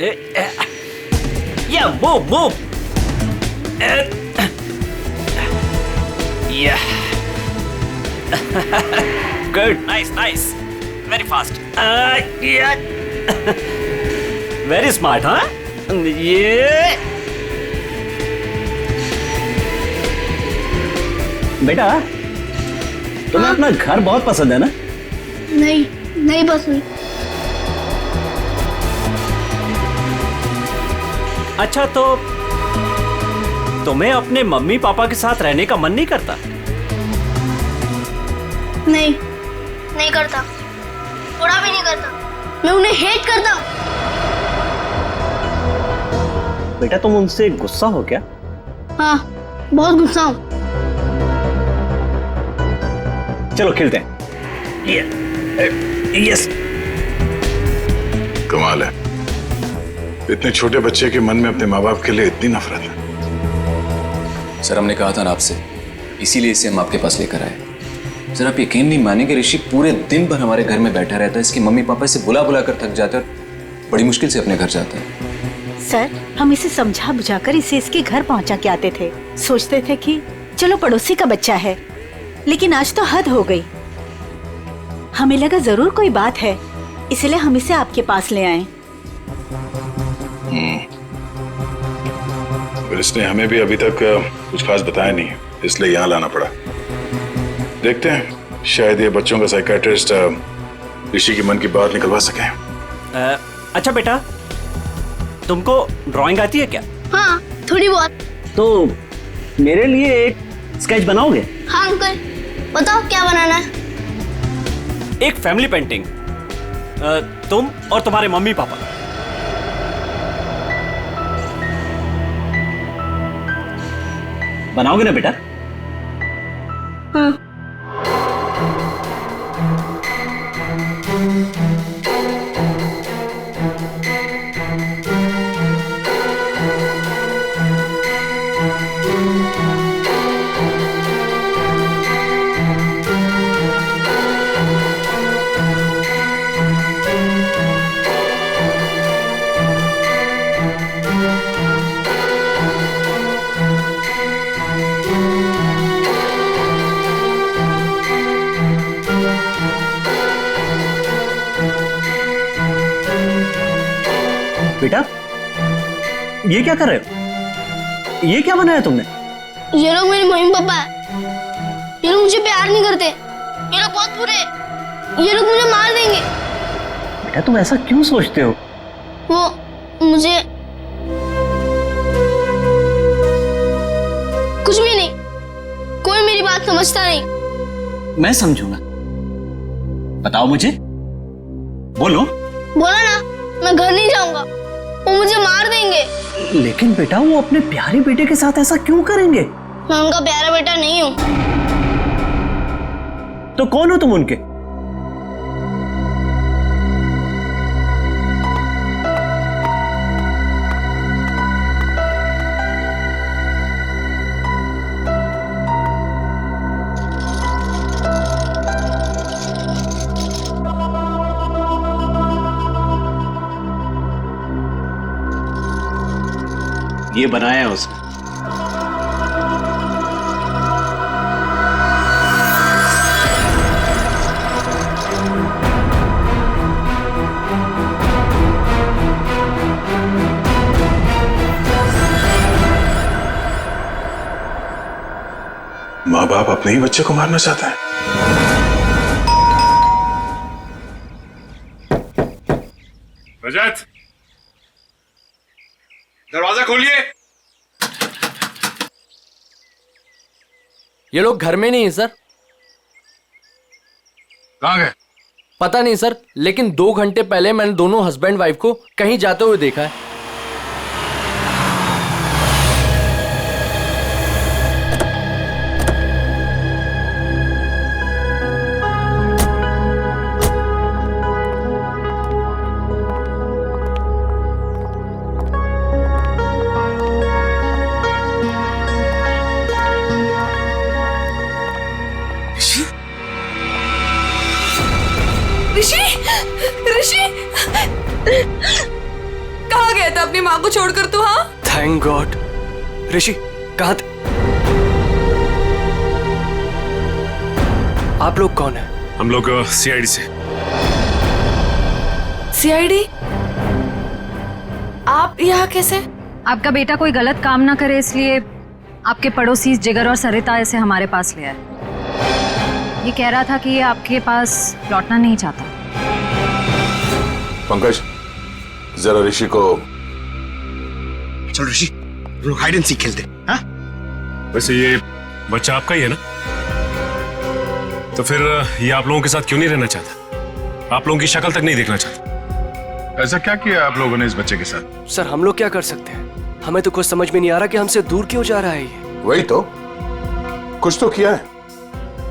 Yeah, move. Yeah. Good, nice. Very fast. Yeah. Very smart, huh? Yeah. बेटा, तुम्हें अपना घर बहुत पसंद है ना? नहीं पसंद। अच्छा, तो तुम्हें अपने मम्मी पापा के साथ रहने का मन नहीं करता? नहीं करता, थोड़ा भी नहीं करता। मैं उन्हें हेट करता हूँ। बेटा, तुम उनसे गुस्सा हो क्या? हाँ, बहुत गुस्सा हूँ। चलो खेलते हैं। यस। कमाल है, इतने छोटे बच्चे के मन में अपने माँ बाप के लिए इतनी नफरत है। सर, हमने कहा था ना आपसे, इसीलिए इसे हम आपके पास लेकर आए। सर, आप यकीन नहीं मानेंगे, ऋषि पूरे दिन भर हमारे घर में बैठा रहता है। इसके मम्मी पापा इसे बुला बुला कर थक जाते हैं और बड़ी मुश्किल से अपने घर जाता है। सर, हम इसे समझा बुझाकर इसे इसके घर पहुंचा के आते थे। सोचते थे कि चलो पड़ोसी का बच्चा है, लेकिन आज तो हद हो गई। हमें लगा जरूर कोई बात है, इसलिए हम इसे आपके पास ले आए। पर इसने हमें भी अभी तक कुछ खास बताया नहीं, इसलिए यहाँ लाना पड़ा। देखते हैं, शायद ये बच्चों का साइकियाट्रिस्ट ऋषि की मन की बात निकलवा सके। अच्छा बेटा, तुमको ड्राइंग आती है क्या? हाँ, थोड़ी बहुत। तो मेरे लिए एक स्केच बनाओगे? हाँ अंकल, बताओ क्या बनाना है? एक फैमिली पेंटिंग, तुम और तुम्हारे मम्मी पापा। बनाओगे ना बेटा? हाँ। बेटा, ये क्या कर रहे हो? ये क्या बनाया तुमने? ये लोग मेरे मम्मी पापा है। ये लोग मुझे प्यार नहीं करते। ये लोग बहुत बुरे हैं। ये लोग मुझे मार देंगे। बेटा, तुम ऐसा क्यों सोचते हो? वो मुझे कुछ भी नहीं, कोई मेरी बात समझता नहीं। मैं समझूंगा। बताओ मुझे, बोलो। बोला ना, मैं घर नहीं जाऊंगा, वो मुझे मार देंगे। लेकिन बेटा, वो अपने प्यारे बेटे के साथ ऐसा क्यों करेंगे? मैं उनका प्यारा बेटा नहीं हूँ। तो कौन हो तुम उनके? ये बनाया है उसने। माँ बाप अपने ही बच्चे को मारना चाहता है। रजत, दरवाजा खोलिए। ये लोग घर में नहीं है सर। कहाँ गए? पता नहीं सर, लेकिन 2 घंटे पहले मैंने दोनों हस्बैंड वाइफ को कहीं जाते हुए देखा है। ऋषि, ऋषि, कहाँ था अपनी माँ को छोड़कर तू? हाँ, थैंक गॉड। ऋषि कहाँ थे? आप लोग कौन है? हम लोग सीआईडी से। सीआईडी? आप यहाँ कैसे? आपका बेटा कोई गलत काम ना करे इसलिए आपके पड़ोसी जिगर और सरिता इसे हमारे पास ले आए। ये कह रहा था कि ये आपके पास लौटना नहीं चाहता। पंकज, जरा ऋषि को। चलो ऋषि, लोग हाइड एंड सीक खेलते। हाँ? वैसे ये बच्चा आपका ही है ना? तो फिर ये आप लोगों के साथ क्यों नहीं रहना चाहता? आप लोगों की शक्ल तक नहीं देखना चाहता? ऐसा क्या किया आप लोगों ने इस बच्चे के साथ? सर हम लोग क्या कर सकते हैं? हमें तो कुछ समझ में नहीं आ रहा कि हमसे दूर क्यों जा रहा है ये। वही तो, कुछ तो किया है,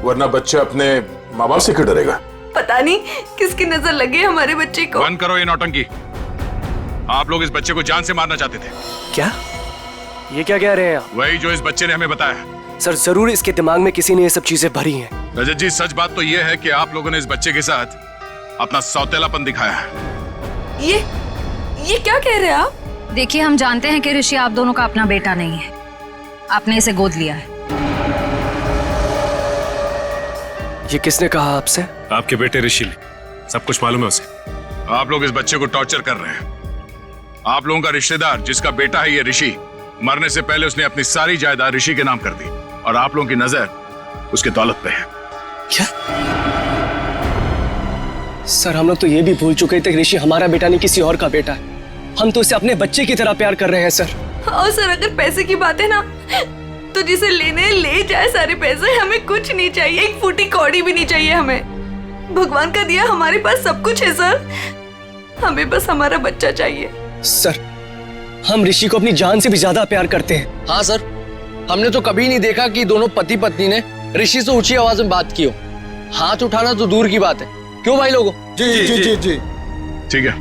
वरना बच्चा अपने माँ बाप से क्यों डरेगा? पता नहीं किसकी नजर लगी हमारे बच्चे को। बंद करो ये नौटंकी। आप लोग इस बच्चे को जान से मारना चाहते थे। क्या? ये क्या कह रहे हैं आप? वही जो इस बच्चे ने हमें बताया। सर जरूर इसके दिमाग में किसी ने ये सब चीजें भरी हैं। रजत जी, सच बात तो ये है कि आप लोगों ने इस बच्चे के साथ अपना सौतेलापन दिखाया है। ये क्या कह रहे हैं आप? देखिए, हम जानते हैं कि ऋषि आप दोनों का अपना बेटा नहीं है। आपने इसे गोद लिया है। ये किसने कहा आपसे? आपके बेटे ऋषि ने, सब कुछ मालूम है उसे। आप लोग इस बच्चे को टॉर्चर कर रहे हैं। आप लोगों का रिश्तेदार जिसका बेटा है ये ऋषि, मरने से पहले उसने अपनी सारी जायदाद ऋषि के नाम कर दी और आप लोगों की नजर उसके दौलत पे है। क्या? सर हम लोग तो ये भी भूल चुके थे कि ऋषि हमारा बेटा नहीं किसी और का बेटा है। हम तो इसे अपने बच्चे की तरह प्यार कर रहे हैं सर। और सर अगर पैसे की बात है ना, तो जिसे लेने ले जाए सारे पैसे, हमें कुछ नहीं चाहिए, एक फूटी कौड़ी भी नहीं चाहिए हमें। भगवान का दिया हमारे पास सब कुछ है सर, हमें बस हमारा बच्चा चाहिए। सर हम ऋषि को अपनी जान से भी ज्यादा प्यार करते हैं। हाँ सर, हमने तो कभी नहीं देखा कि दोनों पति पत्नी ने ऋषि से ऊंची आवाज में बात की हो। हाथ उठाना तो दूर की बात है। क्यों भाई लोगों? जी जी जी जी। ठीक है,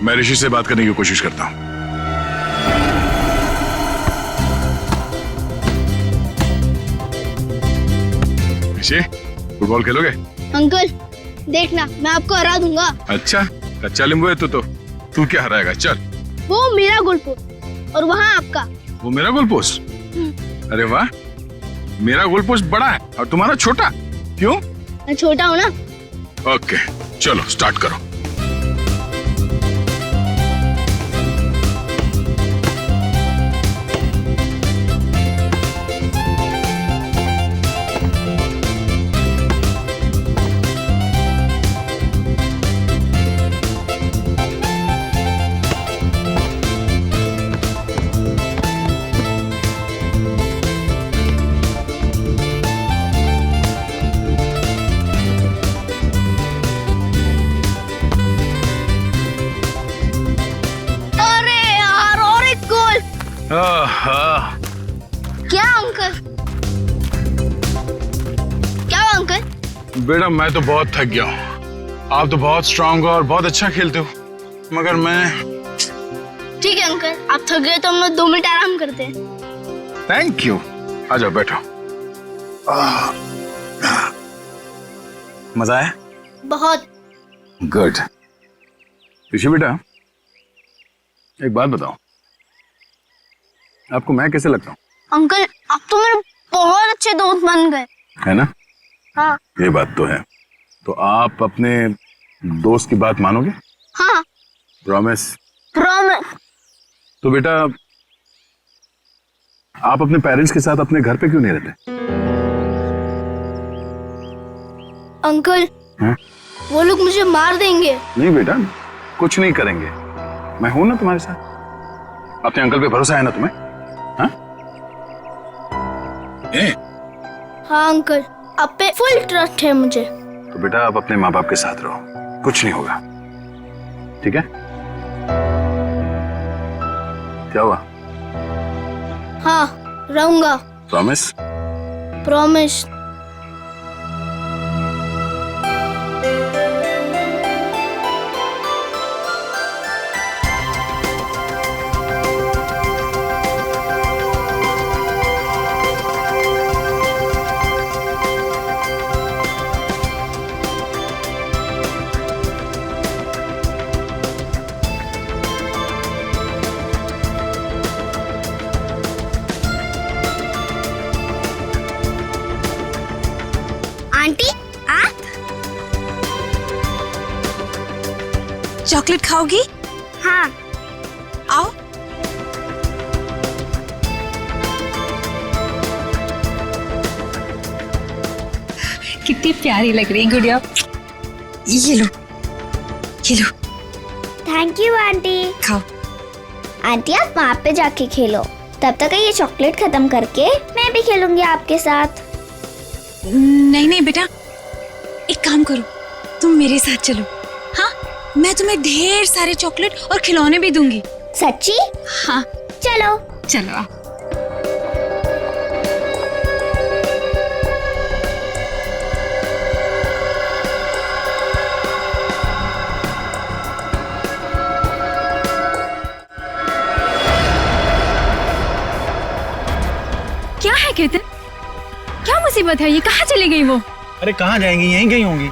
मैं ऋषि से बात करने की कोशिश करता हूं। ऋषि, फुटबॉल खेलोगे? अंकल देखना, मैं आपको हरा दूंगा। अच्छा, कच्चा नींबू है तू क्या हराएगा? चल। वो मेरा गोल पोस्ट और वहाँ आपका। वो मेरा गोल पोस्ट? अरे वाह, मेरा गोल पोस्ट बड़ा है और तुम्हारा छोटा। क्यों? मैं छोटा हूँ ना। ओके, चलो स्टार्ट करो। क्या अंकल? क्या हुआ अंकल? बेटा मैं तो बहुत थक गया हूँ। आप तो बहुत स्ट्रांग हो और बहुत अच्छा खेलते हो, मगर मैं। ठीक है अंकल, आप थक गए तो हम लोग 2 मिनट आराम करते हैं। Thank you. आ जाओ बैठो। मजा आया? बहुत। गुड। ऋषि बेटा, एक बात बताओ, आपको मैं कैसे लगता हूँ? अंकल आप तो मेरे बहुत अच्छे दोस्त बन गए। है ना? हाँ। ये बात तो है। तो आप अपने दोस्त की बात मानोगे? हाँ। प्रॉमिस? प्रॉमिस। तो बेटा, आप अपने पेरेंट्स के साथ अपने घर पे क्यों नहीं रहते? अंकल हाँ? वो लोग मुझे मार देंगे। नहीं बेटा, कुछ नहीं करेंगे, मैं हूं ना तुम्हारे साथ। अपने अंकल पे भरोसा है ना तुम्हें? हाँ? हाँ अंकल, आप पे फुल ट्रस्ट है मुझे। तो बेटा आप अपने माँ बाप के साथ रहो, कुछ नहीं होगा, ठीक है? क्या हुआ? हाँ रहूंगा। प्रॉमिस? प्रॉमिस। आंटी आप चॉकलेट खाओगी? हाँ। आओ। कितनी प्यारी लग रही गुड़िया। ये लो, ये लो, थैंक यू आंटी। खाओ। आंटी आप वहाँ पे जाके खेलो, तब तक ये चॉकलेट खत्म करके मैं भी खेलूंगी आपके साथ। नहीं नहीं बेटा, एक काम करो, तुम मेरे साथ चलो। हाँ, मैं तुम्हें ढेर सारे चॉकलेट और खिलौने भी दूंगी। सच्ची? हाँ चलो। चलो आओ। क्या है केतन, क्या मुसीबत है? ये कहाँ चली गई वो? अरे कहाँ जाएंगी, यहीं गई होंगी।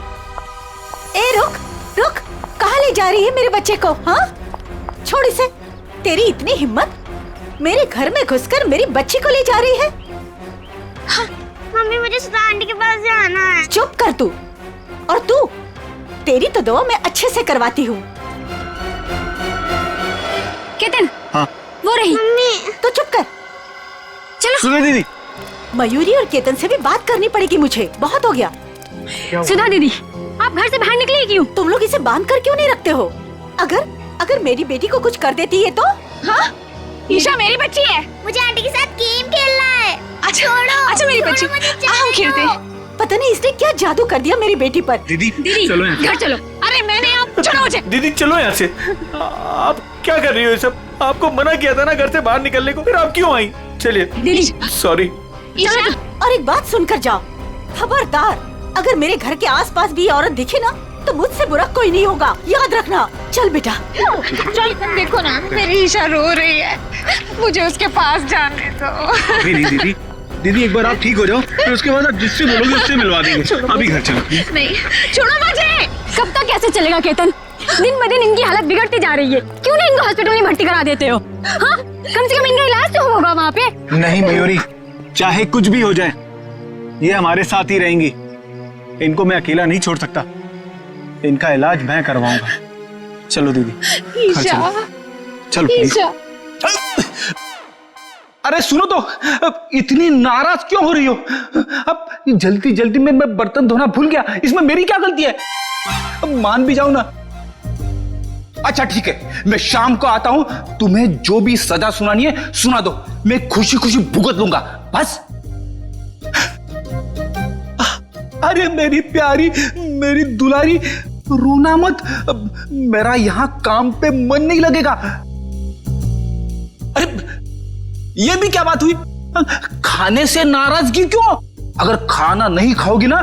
ए रुक रुक, कहाँ ले जा रही है मेरे बच्चे को? हाँ, छोड़ इसे। तेरी इतनी हिम्मत, मेरे घर में घुसकर मेरी बच्ची को ले जा रही है? हाँ। मम्मी मुझे सुधा आंटी के पास जाना है। चुप कर तू। और तू, तेरी तो दुआ मैं अच्छे से करवाती हूँ। केतन, हाँ वो रही। मम्मी तो चुप कर। चलो सुधा दीदी। मयूरी और केतन से भी बात करनी पड़ेगी मुझे, बहुत हो गया। सुधा दीदी, आप घर से बाहर निकली क्यों? तुम लोग इसे बांध कर क्यों नहीं रखते हो? अगर मेरी बेटी को कुछ कर देती है तो? हाँ? ईशा मेरी बच्ची है। मुझे आंटी के साथ गेम खेलना है। अच्छा अच्छा मेरी बच्ची, हम खेलते हैं। पता नहीं इसने क्या जादू कर दिया मेरी बेटी पर। दीदी दीदी चलो यहाँ से। घर चलो। अरे मैंने आप छोड़ो मुझे। दीदी चलो यहाँ से। आप क्या कर रही हो ये सब? आपको मना किया था ना घर से बाहर निकलने को, फिर आप क्यों आई? चलिए दीदी सॉरी। ईशा और एक बात सुनकर जाओ, खबरदार, अगर मेरे घर के आसपास भी औरत दिखे ना तो मुझसे बुरा कोई नहीं होगा, याद रखना। चल बेटा। चल, देखो ना मेरी ईशा रो रही है, मुझे उसके पास जाने दो। अभी नहीं दीदी, दीदी एक बार आप ठीक हो जाओ, फिर उसके बाद आप जिससे बोलोगे उससे मिलवा देंगे। अभी घर चलो। नहीं, छोड़ो मुझे। कब तक कैसे चलेगा केतन? दिन ब दिन इनकी हालत बिगड़ती जा रही है। क्यों नहीं इनको हॉस्पिटल में भर्ती करा देते हो? हाँ, कम से कम इनका इलाज तो होगा वहाँ पे। नहीं मयूरी, चाहे कुछ भी हो जाए, ये हमारे साथ ही रहेंगी। इनको मैं अकेला नहीं छोड़ सकता, इनका इलाज मैं करवाऊंगा। चलो दीदी। ईशा, चलो ईशा। अरे सुनो तो, अब इतनी नाराज क्यों हो रही हो? अब जल्दी जल्दी में मैं बर्तन धोना भूल गया, इसमें मेरी क्या गलती है? अब मान भी जाओ ना। अच्छा ठीक है, मैं शाम को आता हूं, तुम्हें जो भी सजा सुनानी है सुना दो, मैं खुशी खुशी भुगत लूंगा, बस। अरे मेरी प्यारी, मेरी दुलारी, रोना मत, मेरा यहां काम पे मन नहीं लगेगा। अरे ये भी क्या बात हुई? खाने से नाराजगी क्यों? अगर खाना नहीं खाओगी ना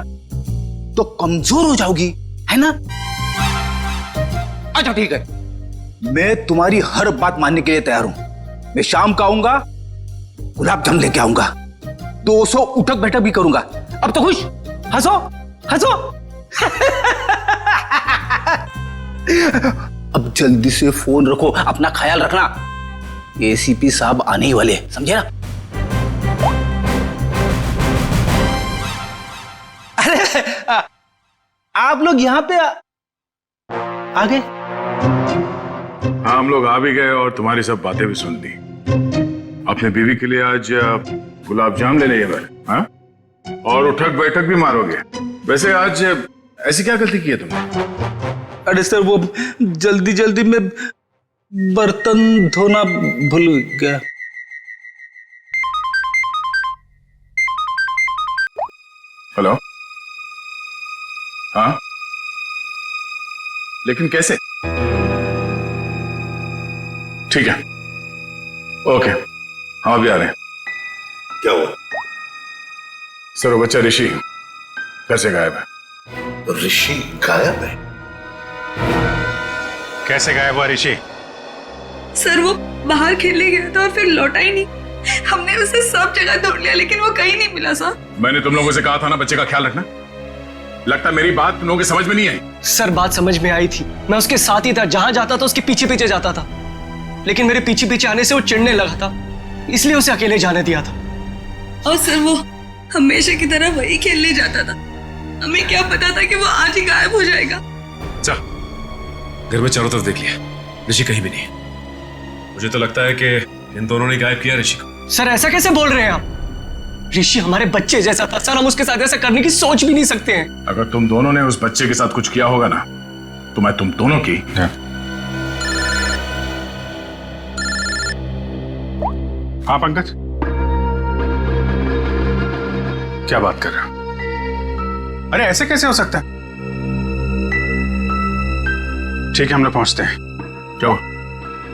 तो कमजोर हो जाओगी, है ना? अच्छा ठीक है, मैं तुम्हारी हर बात मानने के लिए तैयार हूं। मैं शाम को आऊंगा, गुलाब जामुन लेके आऊंगा, 200 उठक बैठक भी करूंगा। अब तो खुश? हंसो हंसो। अब जल्दी से फोन रखो, अपना ख्याल रखना, एसीपी साहब आने ही वाले, समझे ना? अरे आप लोग यहाँ पे आ गए? हाँ, हम लोग आ भी गए और तुम्हारी सब बातें भी सुन ली। अपने बीवी के लिए आज गुलाब जामुन ले लिए मैं, हाँ? और उठक बैठक भी मारोगे। वैसे आज ऐसी क्या गलती की है तुमने? अरे सर, वो जल्दी जल्दी में बर्तन धोना भूल गया। हेलो? हाँ, लेकिन कैसे? ठीक है, ओके, हम अभी आ रहे हैं। क्या हुआ? सर, वो बच्चा ऋषि घर से गायब है। ऋषि गायब है? कैसे गायब हुआ ऋषि? सर वो बाहर खेलने गया था और फिर लौटा ही नहीं। हमने उसे सब जगह ढूंढ लिया लेकिन वो कहीं नहीं मिला सर। मैंने तुम लोगों से कहा था ना बच्चे का ख्याल रखना। लगता मेरी बात तुम लोगों की समझ में नहीं आई। सर बात समझ में आई थी, मैं उसके साथ ही था, जहां जाता था उसके पीछे पीछे जाता था, लेकिन मेरे पीछे पीछे आने से वो चिढ़ने लगा था, इसलिए उसे अकेले जाने दिया था। और सर वो हमेशा की तरह वही खेलने जाता था हमें क्या पता था कि वो आज ही गायब हो जाएगा। चल, घर में चारों तरफ देख लिया, ऋषि कहीं भी नहीं है। मुझे तो लगता है कि इन दोनों ने गायब किया ऋषि को। सर ऐसा कैसे बोल रहे हैं आप? ऋषि हमारे बच्चे जैसा था सर, हम उसके साथ ऐसा करने की सोच भी नहीं सकते हैं। अगर तुम दोनों ने उस बच्चे के साथ कुछ किया होगा ना, तो मैं तुम दोनों की। हाँ पंकज, क्या बात कर रहे हो? अरे ऐसे कैसे हो सकता है? ठीक है, हम लोग पहुंचते हैं। क्या हुआ?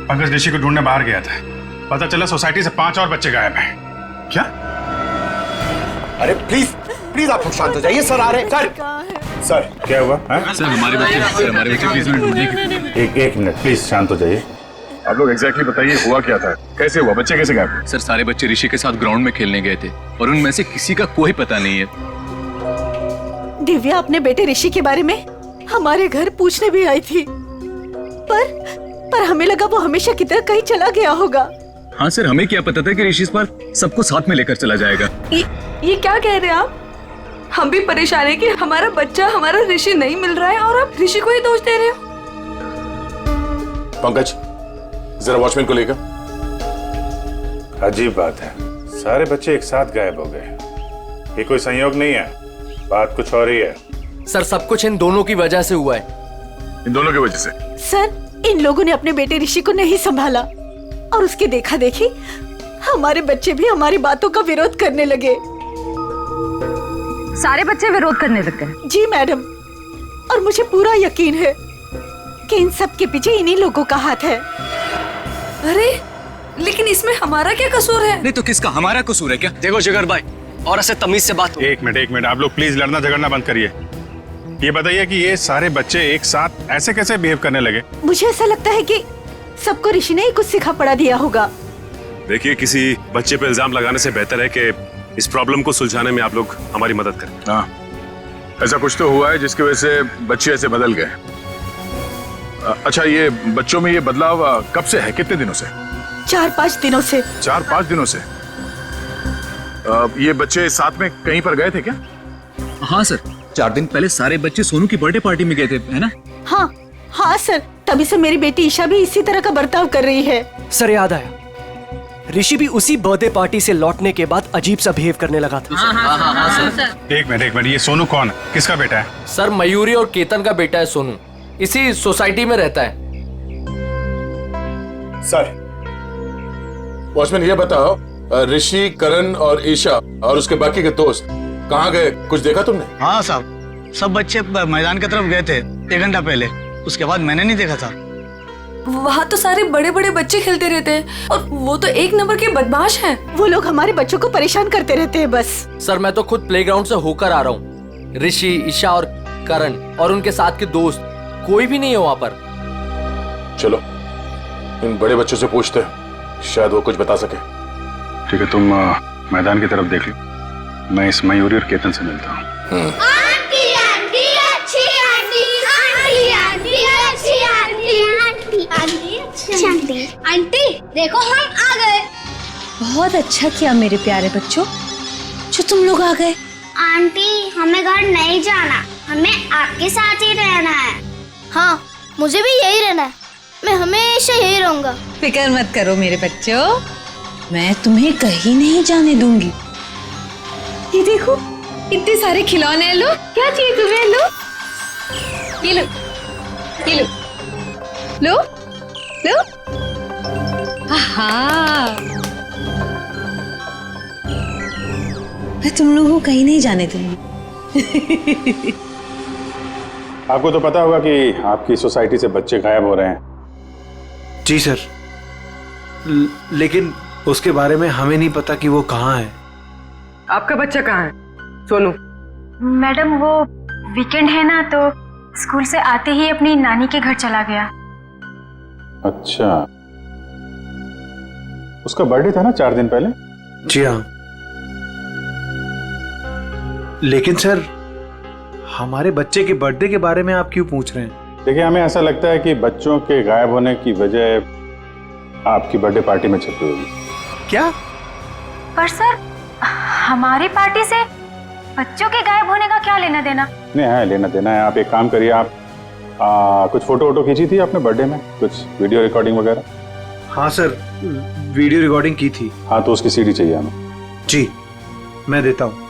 पंकज ऋषि को ढूंढने बाहर गया था, पता चला सोसाइटी से 5 और बच्चे गायब हैं। क्या? अरे प्लीज प्लीज आप शांत हो जाइए, सर आ रहे हैं। सर क्या हुआ? सर हमारे बच्चे प्लीज हमें ढूंढने की। एक मिनट प्लीज शांत हो जाइए। आप लोग एग्जैक्टली बताइए हुआ क्या था, कैसे हुआ, बच्चे कैसे गायब हुए? सर सारे बच्चे ऋषि के साथ ग्राउंड में खेलने गए थे और उनमें से किसी का कोई पता नहीं है। दिव्या अपने बेटे ऋषि के बारे में हमारे घर पूछने भी आई थी, पर हमें लगा वो हमेशा की तरह कहीं चला गया होगा। हाँ सर, हमें क्या पता था कि ऋषि इस बार सबको साथ में लेकर चला जाएगा। ये क्या कह रहे हैं आप? हम भी परेशान है कि हमारा बच्चा, हमारा ऋषि नहीं मिल रहा है और आप ऋषि को ही दोष दे रहे हो। पंकज जरा वॉचमैन को लेकर। अजीब बात है, सारे बच्चे एक साथ गायब हो गए। ये कोई संयोग नहीं है, बात कुछ और ही है। सर सब कुछ इन दोनों की वजह से हुआ है। इन दोनों की वजह से? सर इन लोगों ने अपने बेटे ऋषि को नहीं संभाला और उसके देखा देखी हमारे बच्चे भी हमारी बातों का विरोध करने लगे। सारे बच्चे विरोध करने लग गए? जी मैडम, और मुझे पूरा यकीन है कि इन सब के पीछे इन्हीं लोगों का हाथ है। अरे लेकिन इसमें हमारा क्या कसूर है? नहीं तो किसका हमारा कसूर है क्या? देखो जिगर भाई, और ऐसे तमीज से बात हो। एक मिनट आप लोग प्लीज लड़ना झगड़ना बंद करिए। ये बताइए कि ये सारे बच्चे एक साथ ऐसे कैसे बिहेव करने लगे? मुझे ऐसा लगता है कि सबको ऋषि ने ही कुछ सिखा पड़ा दिया होगा। देखिए, किसी बच्चे पे इल्जाम लगाने से बेहतर है कि इस प्रॉब्लम को सुलझाने में आप लोग हमारी मदद करें। हाँ, ऐसा कुछ तो हुआ है जिसकी वजह से बच्चे ऐसे बदल गए। अच्छा, ये बच्चों में ये बदलाव कब से है, कितने दिनों से? 4-5 दिनों से। 4-5 दिनों से? ये बच्चे साथ में कहीं पर गए थे क्या? हाँ सर, 4 दिन पहले सारे बच्चे सोनू की बर्थडे पार्टी में गए थे, है ना? हाँ सर, तभी से मेरी बेटी ईशा भी इसी तरह का बर्ताव कर रही है। सर याद आया, ऋषि भी उसी बर्थडे पार्टी से लौटने के बाद अजीब सा बिहेव करने लगा था। हाँ सर। एक मिनट, ये सोनू कौन है, किसका बेटा है? सर मयूरी और केतन का बेटा है सोनू, इसी सोसाइटी में रहता है। सर वॉचमैन ये बताओ, ऋषि, करण और ईशा और उसके बाकी के दोस्त कहाँ गए, कुछ देखा तुमने? हाँ साहब, सब बच्चे मैदान की तरफ गए थे 1 घंटा पहले, उसके बाद मैंने नहीं देखा था। वहाँ तो सारे बड़े बड़े बच्चे खेलते रहते हैं और वो तो एक नंबर के बदमाश हैं। वो लोग हमारे बच्चों को परेशान करते रहते हैं बस। सर मैं तो खुद प्लेग्राउंड से होकर आ रहा हूँ। ऋषि, ईशा और करण और उनके साथ के दोस्त कोई भी नहीं है वहाँ पर। चलो इन बड़े बच्चों से पूछते हैं, शायद वो कुछ बता सके। ठीक है, तुम मैदान की तरफ देख लो, मैं इस मयूरी और केतन से मिलता हूँ। आंटी आंटी अच्छी आंटी, आंटी आंटी अच्छी आंटी, आंटी आंटी अच्छी आंटी। आंटी देखो हम आ गए। बहुत अच्छा किया मेरे प्यारे बच्चों जो तुम लोग आ गए। आंटी हमें घर नहीं जाना, हमें आपके साथ ही रहना है। हाँ मुझे भी यही रहना है, मैं हमेशा यही रहूंगा। फिक्र मत करो मेरे बच्चों, मैं तुम्हें कहीं नहीं जाने दूंगी। ये देखो इतने सारे खिलौने हैं, लो क्या चाहिए तुम्हें, लो ये लो, ये लो, लो लो। हाँ मैं तुम लोगों को कहीं नहीं जाने दूंगी। आपको तो पता होगा कि आपकी सोसाइटी से बच्चे गायब हो रहे हैं। जी सर, लेकिन उसके बारे में हमें नहीं पता कि वो कहाँ है। आपका बच्चा कहाँ है सोनू? मैडम वो वीकेंड है ना, तो स्कूल से आते ही अपनी नानी के घर चला गया। अच्छा, उसका बर्थडे था ना 4 दिन पहले? जी हाँ, लेकिन सर हमारे बच्चे के बर्थडे के बारे में आप क्यों पूछ रहे हैं? देखिए, हमें ऐसा लगता है कि बच्चों के गायब होने की वजह आपकी बर्थडे पार्टी में छुपी होगी। क्या? पर सर हमारी पार्टी से बच्चों के गायब होने का क्या लेना देना? नहीं है, लेना देना है। आप एक काम करिए, आप कुछ फोटो वोटो खींची थी आपने बर्थडे में, कुछ वीडियो रिकॉर्डिंग वगैरह? हाँ सर, वीडियो रिकॉर्डिंग की थी। हाँ तो उसकी सीडी चाहिए हमें। जी मैं देता हूँ।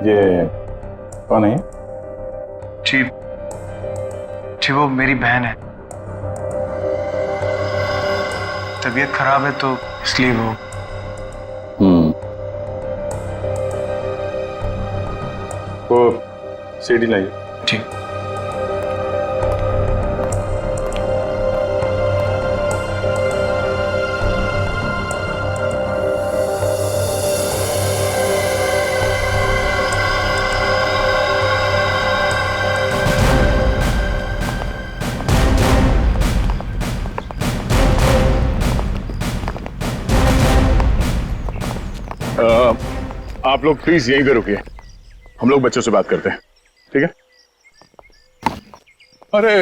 ये कौन है? जी जी वो मेरी बहन है। तबीयत खराब है तो इसलिए वो। वो सीडी लाइए। ठीक। आप लोग प्लीज यहीं पे रुकिए, हम लोग बच्चों से बात करते हैं, ठीक है? अरे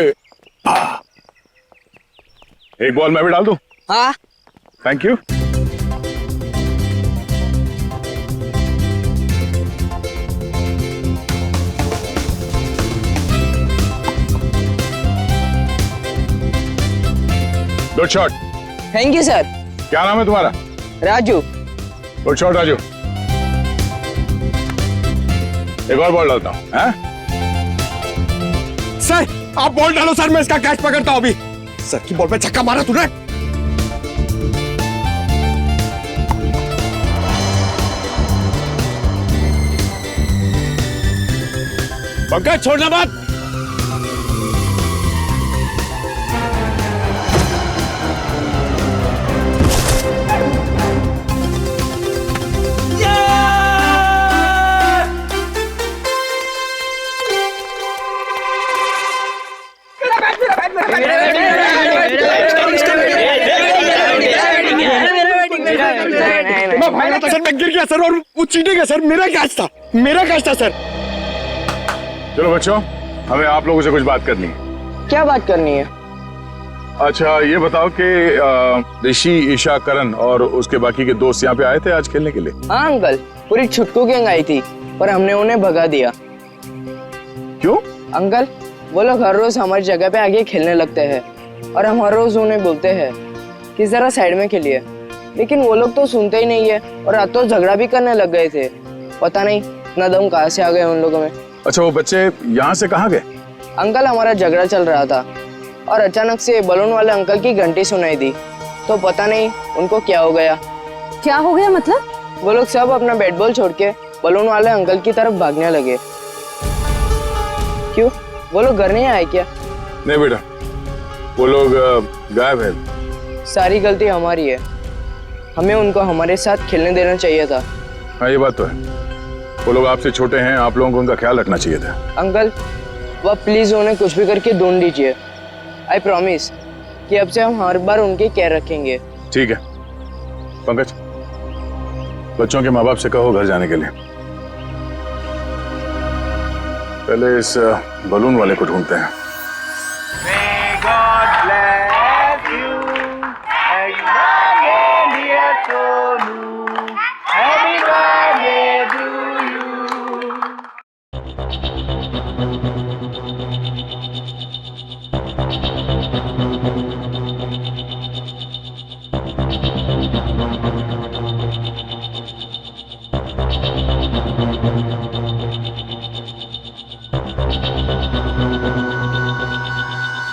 एक बॉल मैं भी डाल दूं? हाँ। Thank you. Good shot. Thank you sir. क्या नाम है तुम्हारा? राजू। Good shot Raju. एक और बॉल डालता हूं। सर आप बॉल डालो सर, मैं इसका कैच पकड़ता हूं अभी। सर की बॉल पे छक्का मारा तूने। पंकज छोड़ना मत। सर मैं गिर गया सर, और वो चीटिंग है सर, मेरा कैच था, मेरा कैच था सर। चलो बच्चों, हमें आप लोगों से कुछ बात करनी है। क्या बात करनी है? अच्छा ये बताओ कि ऋषि, ईशा, करण और उसके बाकी के दोस्त यहाँ पे आए थे आज खेलने के लिए? हाँ अंकल, पूरी छुटकू गैंग आई थी पर हमने उन्हें भगा दिया। क्यों? अंकल वो लोग हर रोज हमारी जगह पे आगे खेलने लगते हैं और हम हर रोज उन्हें बोलते हैं कि जरा साइड में खेलिए, लेकिन वो लोग तो सुनते ही नहीं है और रात तो झगड़ा भी करने लग गए थे। पता नहीं इतना दम कहाँ से आ गए उन लोगों में। अच्छा वो बच्चे यहाँ से कहाँ गए? अंकल हमारा झगड़ा चल रहा था और अचानक से बलून वाले अंकल की घंटी सुनाई दी, तो पता नहीं उनको क्या हो गया। क्या हो गया मतलब? वो लोग सब अपना बैट बॉल छोड़ के बलून वाले अंकल की तरफ भागने लगे। क्यों, वो लोग घर नहीं आए क्या? नहीं बेटा, वो लोग गायब है। सारी गलती हमारी है, हमें उनको हमारे साथ खेलने देना चाहिए था। हाँ ये बात तो है, वो लोग आपसे छोटे हैं, आप लोगों को उनका ख्याल रखना चाहिए था। अंकल वह प्लीज उन्हें कुछ भी करके ढूंढ लीजिए। आई प्रॉमिस कि अब से हम हर बार उनकी केयर रखेंगे। ठीक है पंकज, बच्चों के माँ बाप से कहो घर जाने के लिए। पहले इस बलून वाले को ढूंढते हैं।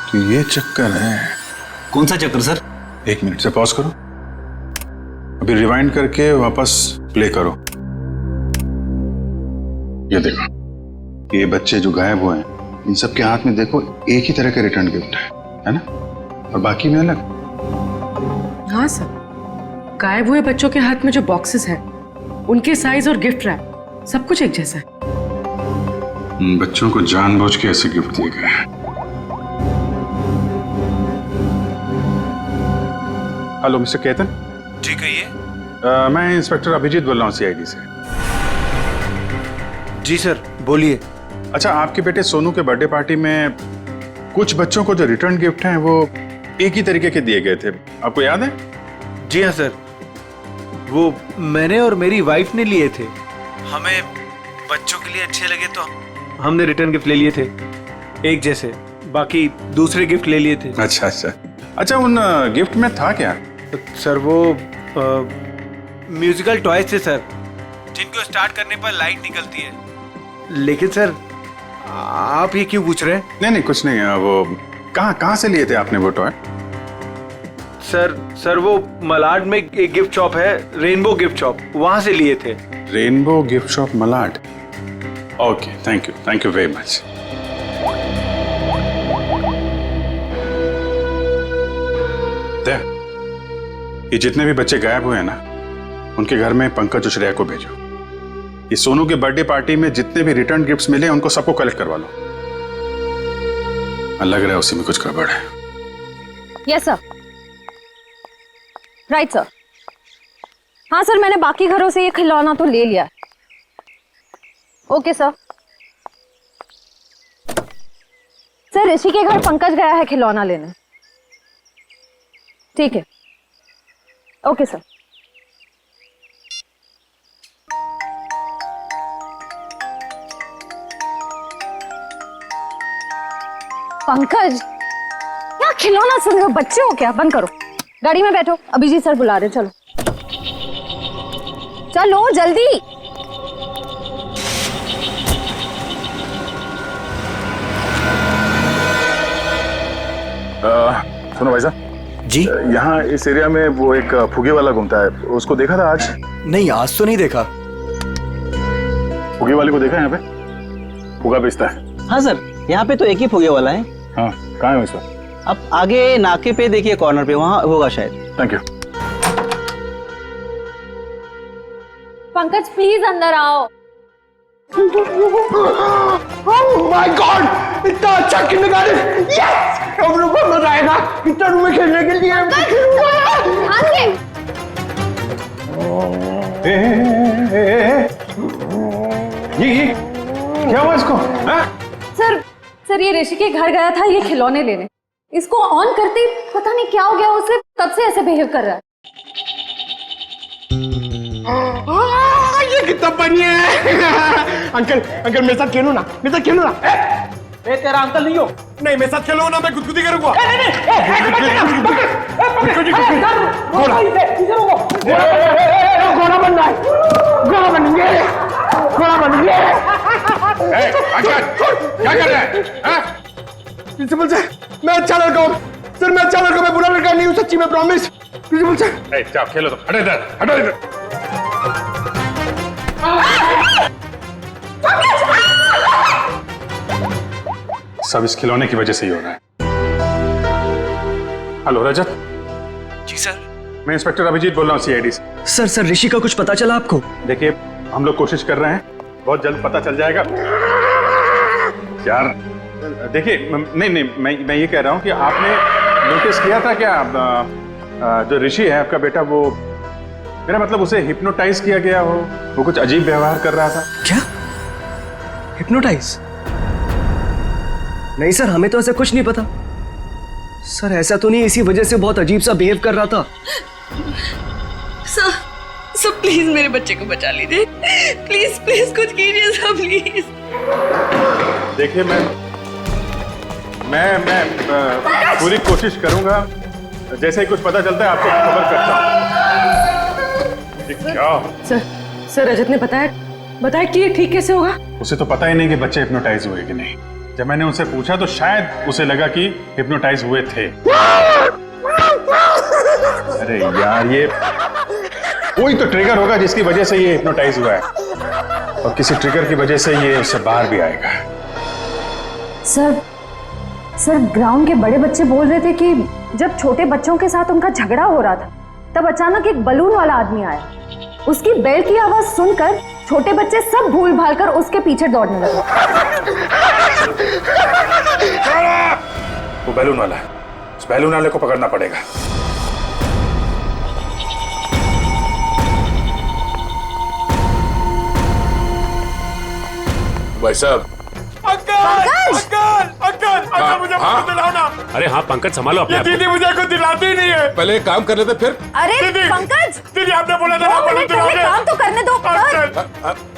तो ये चक्कर है। कौन सा चक्कर सर? एक मिनट से पॉज करो, अभी रिवाइंड करके वापस प्ले करो। ये देखो, ये बच्चे जो गायब हुए हैं इन सब के हाथ में देखो एक ही तरह का रिटर्न गिफ्ट है ना, और बाकी में अलग। हाँ सर, गायब हुए बच्चों के हाथ में जो बॉक्सेस हैं उनके साइज और गिफ्ट रैप सब कुछ एक जैसा है। बच्चों को जानबूझ के ऐसे गिफ्ट दिए गए हैं। Hello mister Ketan. जी कहिए। मैं इंस्पेक्टर अभिजीत बोल रहा हूँ सीआईडी से। जी सर, बोलिए। अच्छा, आपके बेटे सोनू के बर्थडे पार्टी में कुछ बच्चों को जो रिटर्न गिफ्ट हैं वो एक ही तरीके के दिए गए थे, आपको याद है? जी हाँ सर, वो मैंने और मेरी वाइफ ने लिए थे। हमें बच्चों के लिए अच्छे लगे तो हमने रिटर्न गिफ्ट ले लिए थे एक जैसे, बाकी दूसरे गिफ्ट ले लिए थे। अच्छा अच्छा अच्छा, उन गिफ्ट में था क्या? सर वो म्यूजिकल टॉयज थे सर, जिनको स्टार्ट करने पर लाइट निकलती है। लेकिन सर आप ये क्यों पूछ रहे हैं? नहीं नहीं कुछ नहीं, वो कहाँ से लिए थे आपने वो टॉय? सर वो मलाड में एक गिफ्ट शॉप है, रेनबो गिफ्ट शॉप, वहां से लिए थे। Rainbow gift shop Malad, okay, thank you very much. ये जितने भी बच्चे गायब हुए हैं ना, उनके घर में पंकज और श्रेया को भेजो। ये सोनू के बर्थडे पार्टी में जितने भी रिटर्न गिफ्ट्स मिले उनको सबको कलेक्ट करवा लो। लग रहा है उसी में कुछ गड़बड़ है। Yes sir, right sir. हाँ सर, मैंने बाकी घरों से ये खिलौना तो ले लिया। Okay sir. सर ऋषि के घर पंकज गया है खिलौना लेने। ठीक है, ओके सर। पंकज, क्या खिलौना सुन रहे हो? बच्चे हो क्या? बंद करो, गाड़ी में बैठो, अभिजीत सर बुला रहे। चलो चलो जल्दी। सुनो भाई साहब जी, यहाँ इस एरिया में वो एक फुगे वाला घूमता है, उसको देखा था आज? नहीं आज तो नहीं देखा। फुगे वाले को देखा है यहाँ पे? फुगा बेचता है? हाँ सर, यहाँ पे तो एक ही फुगे वाला है। हाँ, कहाँ है सर? अब आगे नाके पे देखिए, कॉर्नर पे, वहाँ होगा शायद। Thank you. पंकज प्लीज अंदर आओ। ओह माय गॉड, इतना अच्छा किंडरगार्टन! यस, हम लोग को मजा आएगा इतना रूम में खेलने के लिए। ये क्या हुआ इसको? सर ये ऋषि के घर गया था ये खिलौने लेने, इसको ऑन करते ही पता नहीं क्या हो गया उसे, तब से ऐसे बिहेव कर रहा है। ये कितना फनी है। अंकल मेरे साथ खेलो ना, मेरे साथ खेलो ना। ए तेरा अंकल नहीं हो। नहीं, मेरे साथ खेलो ना, मैं गुदगुदी करूंगा। घोड़ा बनना है, घोड़ा बनेंगे, घोड़ा बनेंगे। क्या कर रहा है? प्रिंसिपल सर, मैं अच्छा लड़का हूँ सर, मैं अच्छा लड़का, मैं बुरा लड़का नहीं हूँ, सच्ची में प्रॉमिस। प्रिंसिपल सर जाओ खेलो, तो हटो इधर, हटो इधर। सब इस खिलौने की वजह से ही हो रहा है। हेलो रजत। जी सर। मैं इंस्पेक्टर अभिजीत बोल रहा हूँ सीआईडी से। सर ऋषि का कुछ पता चला आपको? देखिए, हम लोग कोशिश कर रहे हैं, बहुत जल्द पता चल जाएगा यार। देखिए, नहीं मैं ये कह रहा हूँ कि आपने नोटिस किया था क्या जो ऋषि है आपका बेटा, वो मेरा मतलब उसे हिप्नोटाइज किया गया हो, वो कुछ अजीब व्यवहार कर रहा था। क्या? हिप्नोटाइज? नहीं सर, हमें तो ऐसा कुछ नहीं पता। सर ऐसा तो नहीं इसी वजह से बहुत अजीब सा बिहेव कर रहा था? सर प्लीज मेरे बच्चे को बचा लीजिए, प्लीज प्लीज कुछ कीजिए सर, प्लीज। देखिए, मैं पूरी कोशिश करूंगा, जैसे ही कुछ पता चलता है आपको खबर करता हूं। क्या? सर रजत ने बताया कि ये ठीक कैसे होगा? उसे तो पता ही नहीं कि बच्चे हिप्नोटाइज हुए कि नहीं। जब मैंने उनसे पूछा तो शायद उसे लगा कि हिप्नोटाइज हुए थे। अरे यार, ये कोई तो ट्रिगर होगा जिसकी वजह से ये हिप्नोटाइज हुआ है, और किसी ट्रिगर की वजह से ये उससे बाहर भी आएगा। सर ग्राउंड के बड़े बच्चे बोल रहे थे कि जब छोटे बच्चों के साथ उनका झगड़ा हो रहा था, तब अचानक एक बलून वाला आदमी आया। उसकी बेल की आवाज सुनकर छोटे बच्चे सब भूल भाल कर उसके पीछे दौड़ने लगे। वो बैलून वाला है, उस बैलून वाले को पकड़ना पड़ेगा। भाई साहब। अंकल मुझे कुछ दिलाओ ना। अरे हाँ पंकज संभालो अपने आप को। दीदी मुझे कुछ दिलाती ही नहीं है। पहले एक काम कर लेते फिर। अरे पंकज, दीदी आपने बोला था काम तो करने दो।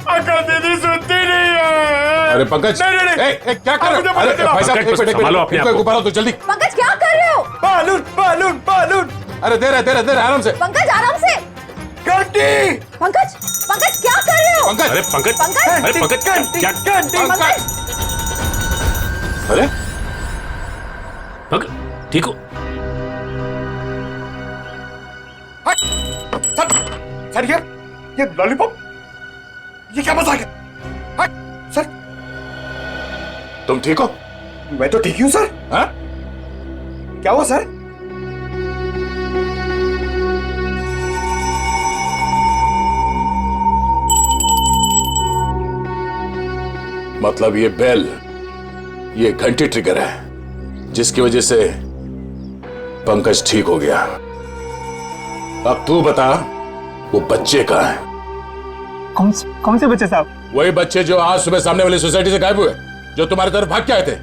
अंकल दीदी सुनती नहीं है। अरे पंकज, क्या कर रहे हो? अरे भाई साहब संभालो अपने आप को। ऊपर आओ तो जल्दी। पंकज क्या कर रहे हो? Balloon balloon balloon. अरे दे रहे आराम से। पंकज आराम से। घंटी। पंकज क्या कर रहे हो? पंकज, अरे पंकज, अरे पंकज क्या? अरे पंकज ठीक हो? सर ये लॉलीपॉप, ये क्या मजाक है? सर तुम ठीक हो? मैं तो ठीक हूँ सर। हाँ? क्या हुआ सर? मतलब ये बेल, ये घंटी ट्रिगर है जिसकी वजह से पंकज ठीक हो गया। अब तू बता, वो बच्चे कहाँ हैं? कौन से बच्चे साहब? वही बच्चे जो आज सुबह सामने वाली सोसाइटी से गायब हुए, जो तुम्हारी तरफ भाग के आए थे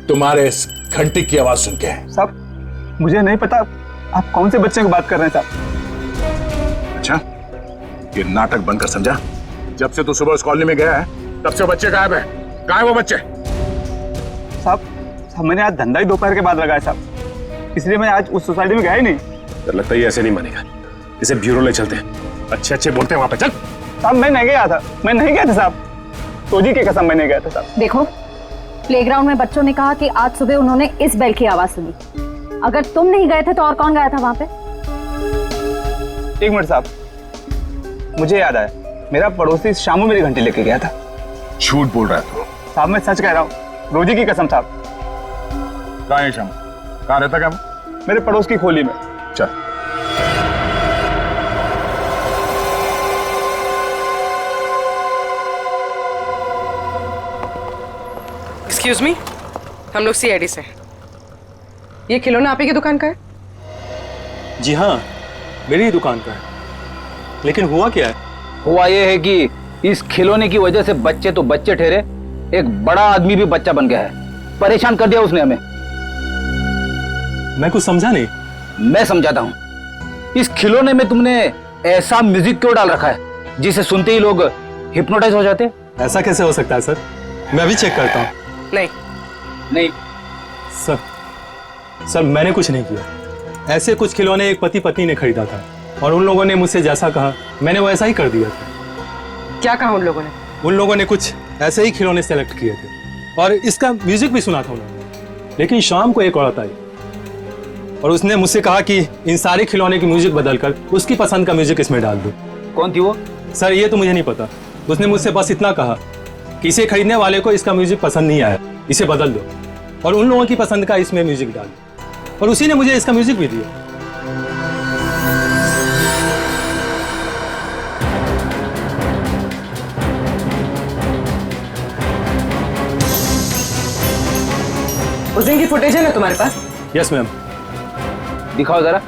तुम्हारे इस घंटी की आवाज सुन के। साहब मुझे नहीं पता आप कौन से बच्चे की बात कर रहे हैं साहब। अच्छा, ये नाटक बंद कर, समझा? जब से तू सुबह उस कॉलोनी में गया है तब से बच्चे गायब है। कहाँ है वो बच्चे? साहब मैंने आज धंधा ही दोपहर के बाद लगाया साहब, इसलिए मैं आज उस सोसाइटी में गया ही नहीं। तो लगता है ये ऐसे नहीं मानेगा, इसे ब्यूरो ले चलते हैं। अच्छे बोलते हैं वहां पे। चल साहब मैं नहीं गया था साहब, तो जी की कसम मैं नहीं गया था साहब। देखो, प्लेग्राउंड में बच्चों ने कहा कि आज सुबह उन्होंने इस बेल की आवाज सुनी। अगर तुम नहीं गए थे तो और कौन गया था वहां पे? एक मिनट साहब, मुझे याद आया, मेरा पड़ोसी शामू मेरी घंटी लेके गया था। झूठ बोल रहा है तू? साहब मैं सच कह रहा हूँ, रोजी की कसम साहब। कहाँ है शामू? कहाँ रहता क्या? मेरे पड़ोस की खोली में। चल। एक्सक्यूज मी, हम लोग सीआईडी से। ये खिलौना आप ही की दुकान का है? जी हाँ, मेरी ही दुकान का है। लेकिन हुआ क्या है? हुआ ये है कि इस खिलौने की वजह से बच्चे तो बच्चे ठहरे, एक बड़ा आदमी भी बच्चा बन गया है। परेशान कर दिया उसने हमें। मैं कुछ समझा नहीं। मैं समझाता हूँ। इस खिलौने में तुमने ऐसा म्यूजिक क्यों डाल रखा है जिसे सुनते ही लोग हिप्नोटाइज हो जाते? ऐसा कैसे हो सकता है सर? मैं अभी चेक करता हूँ। नहीं सर मैंने कुछ नहीं किया। ऐसे कुछ खिलौने एक पति पत्नी ने खरीदा था और उन लोगों ने मुझसे जैसा कहा मैंने वैसा ही कर दिया था। क्या कहा उन लोगों ने? उन लोगों ने कुछ ऐसे ही खिलौने सेलेक्ट किए थे और इसका म्यूजिक भी सुना था उन्होंने। लेकिन शाम को एक औरत आई और उसने मुझसे कहा कि इन सारे खिलौने की म्यूजिक बदलकर उसकी पसंद का म्यूजिक इसमें डाल दो। कौन थी वो? सर ये तो मुझे नहीं पता। उसने मुझसे बस इतना कहा कि इसे खरीदने वाले को इसका म्यूजिक पसंद नहीं आया, इसे बदल दो और उन लोगों की पसंद का इसमें म्यूजिक डाल दो। और उसी ने मुझे इसका म्यूजिक भी दिया। उस दिन की फुटेज है ना तुम्हारे पास? Yes ma'am. दिखाओ जरा।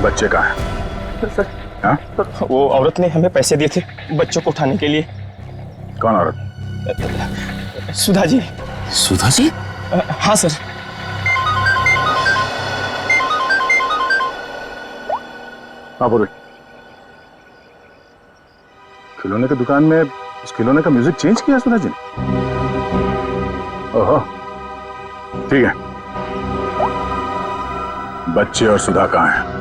बच्चे कहाँ हैं? सर, हाँ? वो औरत ने हमें पैसे दिए थे बच्चों को उठाने के लिए। कौन औरत? सुधा जी। सुधा जी? हाँ सर। हाँ बोलो। खिलौने की दुकान में उस खिलौने का म्यूजिक चेंज किया सुधा जी ने? ओहो, ठीक है। बच्चे और सुधा कहाँ हैं?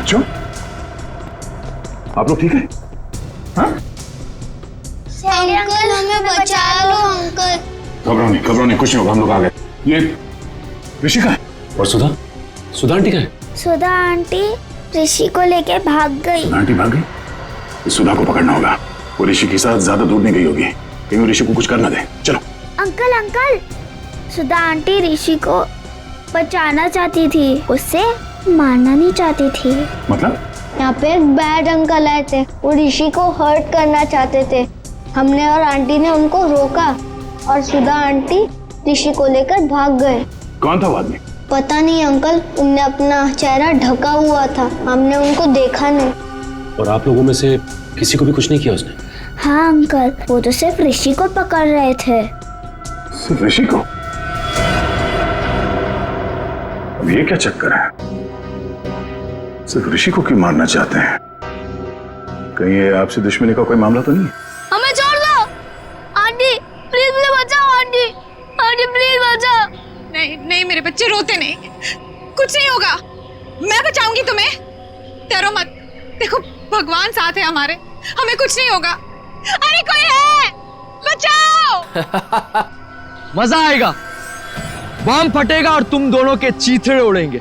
बच्चों, आप लोग ठीक है? हाँ? अंकल हमें बचा लो अंकल। घबराओ नहीं, कुछ नहीं होगा, हम लोग आ गए। ये ऋषिका है। और सुधा आंटी का है? सुधा आंटी ऋषि को लेके भाग गई। सुधा आंटी भाग गई? इस सुधा को पकड़ना होगा। वो ऋषि के साथ ज्यादा दूर नहीं गई होगी, कहीं ऋषि को कुछ करना दे। चलो। अंकल सुधा आंटी ऋषि को बचाना चाहती थी, उससे मारना नहीं चाहती थी। मतलब? यहाँ पे एक बैड अंकल आए थे, वो ऋषि को हर्ट करना चाहते थे। हमने और आंटी ने उनको रोका और सुधा आंटी ऋषि को लेकर भाग गए। कौन था वो आदमी? पता नहीं अंकल, उनने अपना चेहरा ढका हुआ था, हमने उनको देखा नहीं। और आप लोगों में से किसी को भी कुछ नहीं किया उसने? हाँ अंकल, वो तो सिर्फ ऋषि को पकड़ रहे थे। सिर्फ ऋषि को? अब ये क्या चक्कर है? सिर्फ ऋषि को क्यों मारना चाहते हैं? कहीं ये आपसे दुश्मनी का कोई मामला तो नहीं है? हमें छोड़ दो आंटी, प्लीज मुझे बचाओ आंटी, आंटी प्लीज बचाओ। नहीं मेरे बच्चे रोते नहीं, कुछ नहीं होगा, मैं बचाऊंगी तुम्हें, डरो मत। देखो भगवान साथ है हमारे, हमें कुछ नहीं होगा। अरे कोई है, बचाओ। मजा आएगा, बम फटेगा और तुम दोनों के चीथड़े उड़ेंगे।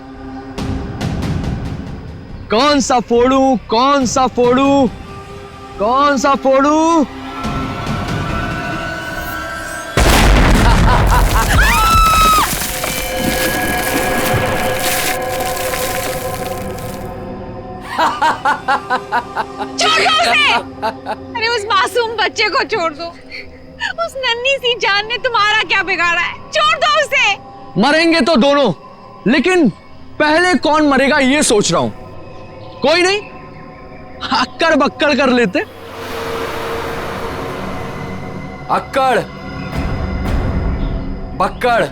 कौन सा फोड़ूं, कौन सा फोड़ूं, कौन सा फोड़ूं? छोड़ दो उसे। अरे उस मासूम बच्चे को छोड़ दो, उस नन्ही सी जान ने तुम्हारा क्या बिगाड़ा है, छोड़ दो उसे। मरेंगे तो दोनों, लेकिन पहले कौन मरेगा ये सोच रहा हूं। कोई नहीं, अक्कड़ बक्कड़ कर लेते। अक्कड़ बक्कड़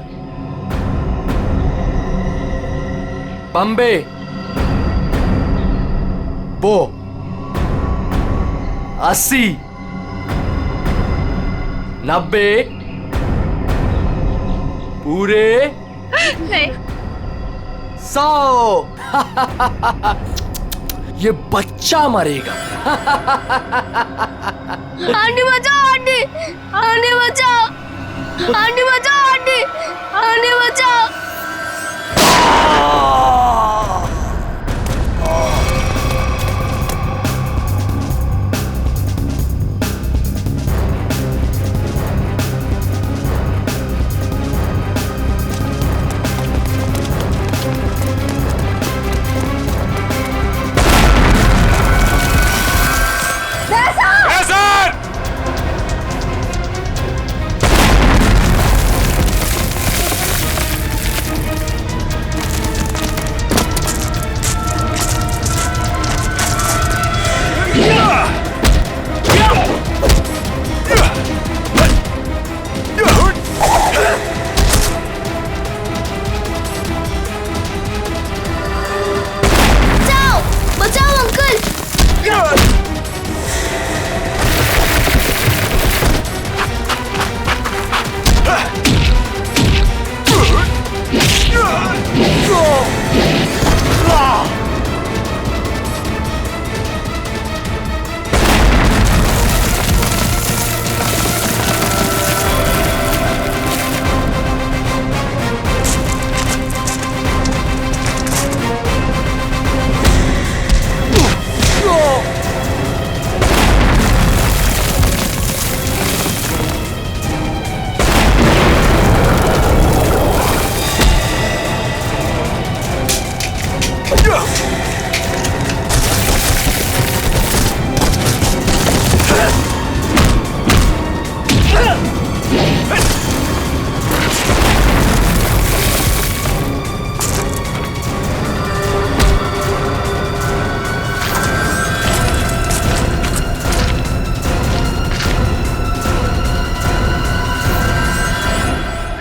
बम्बे बो 80 90 पूरे नहीं 100। ये बच्चा मरेगा। आंटी बचाओ आंटी, आंटी बचाओ, आंटी बचाओ आंटी, आंटी बचाओ।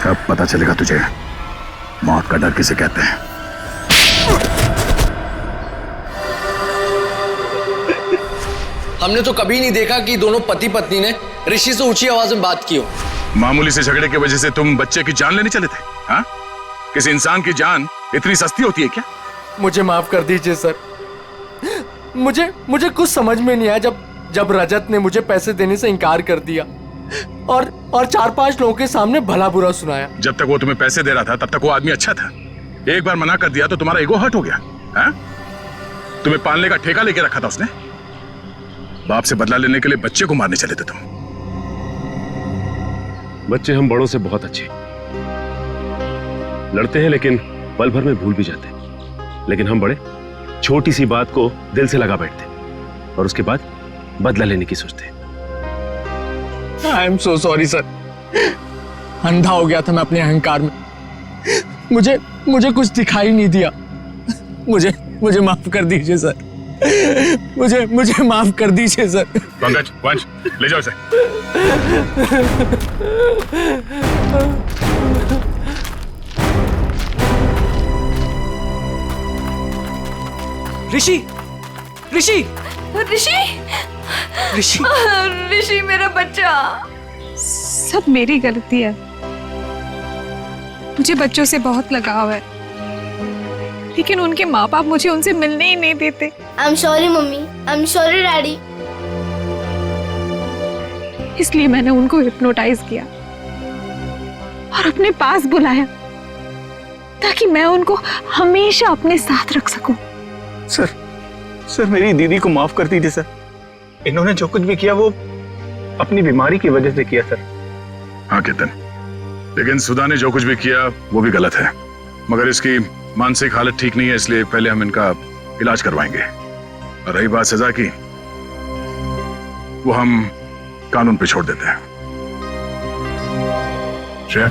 अब पता चलेगा तुझे मौत का डर किसे कहते हैं। हमने तो कभी नहीं देखा कि दोनों पति पत्नी ने ऋषि से ऊंची आवाज में बात की हो। मामूली से झगड़े की वजह से तुम बच्चे की जान लेने चले थे? हाँ? किसी इंसान की जान इतनी सस्ती होती है क्या? मुझे माफ कर दीजिए सर, मुझे मुझे कुछ समझ में नहीं आया जब रजत ने मुझे पैसे देने से इनकार कर दिया और 4-5 लोगों के सामने भला बुरा सुनाया। जब तक वो तुम्हें पैसे दे रहा था तब तक वो आदमी अच्छा था। एक बार मना कर दिया तो तुम्हारा ईगो हर्ट हो गया। हाँ? तुम्हें पालने का ठेका लेके रखा था उसने। बाप से बदला लेने के लिए बच्चे को मारने चले थे तुम। बच्चे हम बड़ों से बहुत अच्छे लड़ते हैं, लेकिन पल भर में भूल भी जाते हैं। लेकिन हम बड़े छोटी सी बात को दिल से लगा बैठते हैं और उसके बाद बदला लेने की सोचते हैं। I am so sorry sir, अंधा हो गया था मैं अपने अहंकार में। मुझे कुछ दिखाई नहीं दिया। मुझे माफ कर दीजिए सर। मुझे माफ कर दीजिए सर। पंकज, वंश, ले जाओ इसे। ऋषि ऋषि ऋषि ऋषि ऋषि मेरा बच्चा। सब मेरी गलती है। मुझे बच्चों से बहुत लगाव है, लेकिन उनके माँ बाप मुझे उनसे मिलने ही नहीं देते। I am sorry mummy, I am sorry daddy. इसलिए मैंने उनको हिप्नोटाइज किया और अपने पास बुलाया ताकि मैं उनको हमेशा अपने साथ रख सकूं। सर मेरी दीदी को माफ कर दीजिए सर। इन्होंने जो कुछ भी किया वो अपनी बीमारी की वजह से किया सर। हाँ केतन, लेकिन सुधा ने जो कुछ भी किया वो भी गलत है। मगर इसकी मानसिक हालत ठीक नहीं है, इसलिए पहले हम इनका इलाज करवाएंगे। और रही बात सजा की, वो हम कानून पे छोड़ देते हैं। श्रेया,